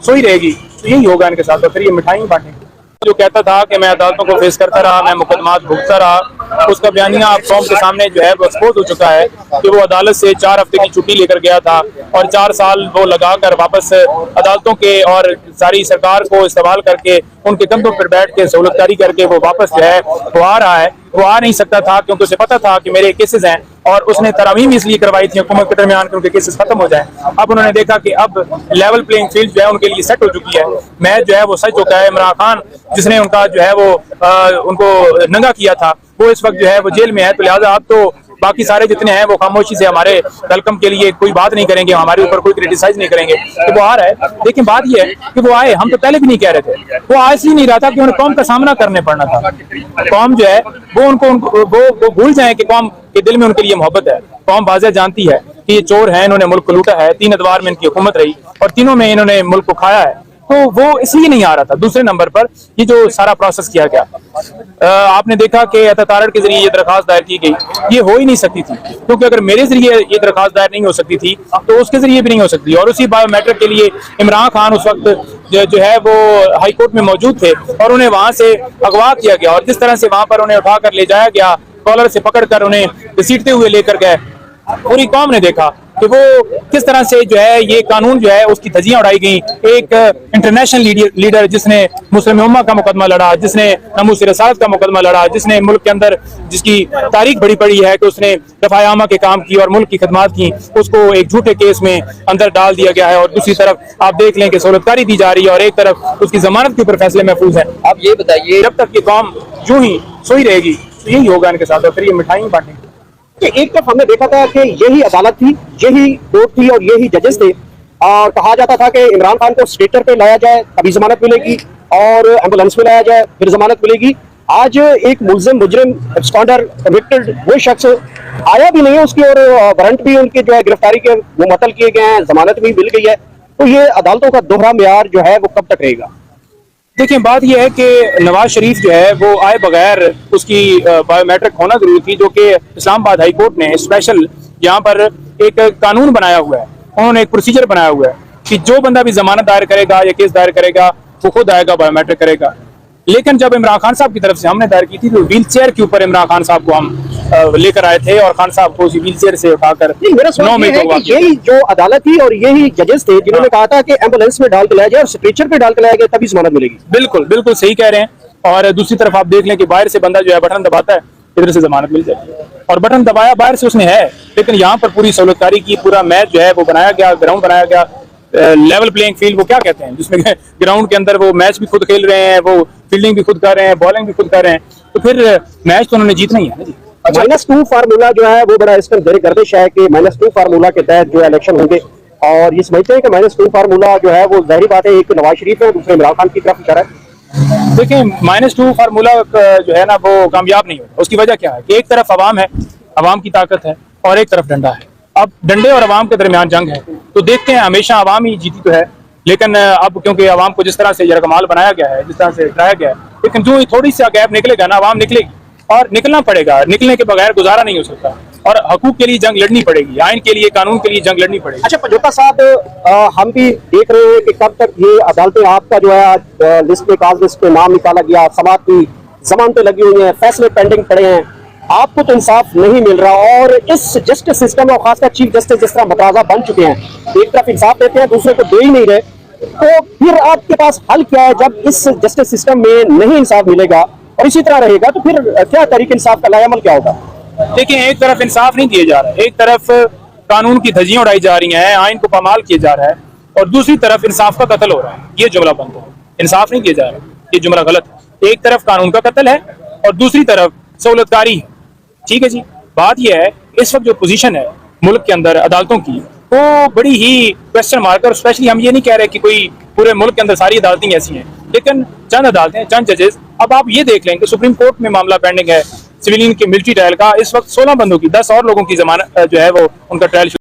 सोई रहेगी, तो यही होगा इनके साथ। और फिर ये मिठाई बांटेंगे। जो कहता था कि मैं अदालतों को फेस करता रहा, मैं मुकदमात भुगतता रहा, उसका बयानिया अब कौम के सामने जो है वो एक्सपोज हो चुका है कि वो अदालत से 4 हफ्ते की छुट्टी लेकर गया था और 4 साल वो लगाकर वापस अदालतों के और सारी सरकार को इस्तेमाल करके उनके कंधों पर बैठ के सहूलतकारी करके वो वापस जो है वो आ रहा है। वो आ नहीं सकता था क्योंकि उसे पता था कि मेरे केसेस हैं, और उसने तरामीम इसलिए करवाई थी हुकूमत के दरमियान कि उनके केसेस खत्म हो जाए। अब उन्होंने देखा कि अब लेवल प्लेइंग फील्ड जो है उनके लिए सेट हो चुकी है, मैच जो है वो सच चुका है। इमरान खान जिसने उनका जो है वो उनको नंगा किया था, वो इस वक्त जो है वो जेल में है। तो लिहाजा अब तो बाकी सारे जितने हैं वो खामोशी से हमारे वेलकम के लिए कोई बात नहीं करेंगे, हमारे ऊपर कोई क्रिटिसाइज नहीं करेंगे। तो वो आ रहा है, लेकिन बात ये है कि वो आए, हम तो पहले भी नहीं कह रहे थे, वो आज ही नहीं रहा था कि उन्हें कौम का सामना करने पड़ना था। कौम जो है वो वो भूल जाए कि कौम के दिल में उनके लिए मोहब्बत है। कौम वाज़ेह जानती है कि ये चोर है, इन्होंने मुल्क को लूटा है, 3 अदवार में इनकी हुकूमत रही और तीनों में इन्होंने मुल्क को खाया है। तो वो इसलिए नहीं आ रहा था। दूसरे नंबर पर ये जो सारा प्रोसेस किया गया, आपने देखा कि अतातारड़ के जरिए ये दरखास्त दायर की गई, ये हो ही नहीं सकती थी, क्योंकि अगर मेरे जरिए ये दरखास्त दायर नहीं हो सकती थी तो उसके जरिए भी नहीं हो सकती। और उसी बायोमेट्रिक के लिए इमरान खान उस वक्त जो है वो हाई कोर्ट में मौजूद थे और उन्हें वहां से अगवा किया गया और जिस तरह से वहां पर उन्हें उठाकर ले जाया गया, कॉलर से पकड़कर उन्हें घसीटते हुए लेकर गए, पूरी कौम ने देखा कि वो किस तरह से जो है ये कानून जो है उसकी धज्जियां उड़ाई गई। एक इंटरनेशनल लीडर जिसने मुस्लिम उम्मा का मुकदमा लड़ा, जिसने नमूस रसालत का मुकदमा लड़ा, जिसने मुल्क के अंदर जिसकी तारीख बड़ी पड़ी है कि उसने रफ़ाए आमा के काम की और मुल्क की खदमात की, उसको एक झूठे केस में अंदर डाल दिया गया है। और दूसरी तरफ आप देख लें कि सहूलतकारी दी जा रही है और एक तरफ उसकी जमानत के ऊपर फैसले महफूज है। आप ये बताइए, जब तक ये कौम यूं ही सोई रहेगी तो यही होगा इनके साथ। और फिर ये मिठाई बांटेंगे। एक तरफ हमने देखा था कि यही अदालत थी, यही कोर्ट थी और यही जजेस थे, और कहा जाता था कि इमरान खान को स्ट्रेचर पे लाया जाए तभी जमानत मिलेगी और एम्बुलेंस में लाया जाए फिर जमानत मिलेगी। आज एक मुलजिम मुजरिम एब्सकॉन्डर कन्विक्टेड वो शख्स आया भी नहीं है, उसकी और वारंट भी उनके जो है गिरफ्तारी के वो मुअत्तल किए गए हैं, जमानत भी मिल गई है। तो ये अदालतों का दोहरा मेयार जो है वो कब तक रहेगा? देखिए, बात यह है कि नवाज शरीफ जो है वो आए बगैर उसकी बायोमेट्रिक होना जरूरी थी, जो कि इस्लामाबाद हाई कोर्ट ने स्पेशल यहाँ पर एक कानून बनाया हुआ है, उन्होंने एक प्रोसीजर बनाया हुआ है कि जो बंदा भी जमानत दायर करेगा या केस दायर करेगा वो खुद आएगा, बायोमेट्रिक करेगा। लेकिन जब इमरान खान साहब की तरफ से हमने दायर की थी तो व्हील चेयर के ऊपर इमरान खान साहब को हम लेकर आए थे और खान साहब को उसी व्हील चेयर से उठाकर 9 मई को यही जो अदालत थी और यही जजेस थे जिन्होंने कहा था कि एम्बुलेंस में डाल के लाया जाए और स्ट्रेचर पे डाल के लाया गया तभी जमानत मिलेगी। बिल्कुल बिल्कुल सही कह रहे हैं। और दूसरी तरफ आप देख लें कि बाहर से बंदा जो है बटन दबाता है, इधर से जमानत मिल जाती है, और बटन दबाया बाहर से उसने है, लेकिन यहाँ पर पूरी सहूलतकारी की, पूरा मैच जो है वो बनाया गया, ग्राउंड बनाया गया, लेवल प्लेइंग फील्ड वो क्या कहते हैं, जिसमें ग्राउंड के अंदर वो मैच भी खुद खेल रहे हैं, वो फील्डिंग भी खुद कर रहे हैं, बॉलिंग भी खुद कर रहे हैं, तो फिर मैच तो उन्होंने जीतना ही है ना जी। -2 फार्मूला जो है वो बड़ा इस पर गर्दिश है कि -2 फार्मूला के तहत जो इलेक्शन होंगे, और ये समझते हैं कि -2 फार्मूला जो है वो जाहिर बात है एक नवाज शरीफ है, दूसरे इमरान खान की तरफ इशारा है। देखिए, -2 फार्मूला जो है ना वो कामयाब नहीं होगा। उसकी वजह क्या है कि एक तरफ अवाम है, अवाम की ताकत है, और एक तरफ डंडा है। अब डंडे और अवाम के दरमियान जंग है, तो देखते हैं, हमेशा अवाम ही जीती तो है, लेकिन अब क्योंकि अवाम को जिस तरह से यरगमाल बनाया गया है, जिस तरह से डराया गया है, लेकिन जो थोड़ी सी गैप निकलेगा ना, अवाम निकलेगी और निकलना पड़ेगा, निकलने के बगैर गुजारा नहीं हो सकता, और हकूक के लिए जंग लड़नी पड़ेगी, आइन के लिए, कानून के लिए जंग लड़नी पड़ेगी। अच्छा पंजोता साहब, हम भी देख रहे हैं कि कब तक ये अदालतें, आपका जो है लिस्ट में, काज लिस्ट में नाम निकाला गया, समाअत की जमानतें लगी हुई हैं, फैसले पेंडिंग पड़े हैं, आपको तो इंसाफ नहीं मिल रहा, और इस जस्टिस सिस्टम और खासकर चीफ जस्टिस जिस तरह मतराजा बन चुके हैं, एक तरफ इंसाफ देते हैं, दूसरे को दे ही नहीं रहे, तो फिर आपके पास हल क्या है? जब इस जस्टिस सिस्टम में नहीं इंसाफ मिलेगा और इसी तरह रहेगा तो फिर क्या तरीके इंसाफ का लायामल क्या होगा? देखिए, एक तरफ इंसाफ नहीं दिए जा रहा, एक तरफ कानून की धज्जियां उड़ाई जा रही हैं, आइन को पामाल किया जा रहा है, और दूसरी तरफ इंसाफ का कत्ल हो रहा है। ये जुमला बनता है, इंसाफ नहीं दिया जा रहा, ये जुमला गलत है। एक तरफ कानून का कत्ल है और दूसरी तरफ सहूलतकारी है। ठीक है जी, बात यह है इस वक्त जो पोजीशन है मुल्क के अंदर अदालतों की, वो बड़ी ही क्वेश्चन मार्क, और स्पेशली हम ये नहीं कह रहे कि कोई पूरे मुल्क के अंदर सारी अदालतें ऐसी हैं, लेकिन चंद अदालतें, चंद जजेस। अब आप ये देख लें कि सुप्रीम कोर्ट में मामला पेंडिंग है सिविलियन के मिलिट्री ट्रायल का, इस वक्त 16 बंदों की, 10 और लोगों की जमानत जो है वो उनका ट्रायल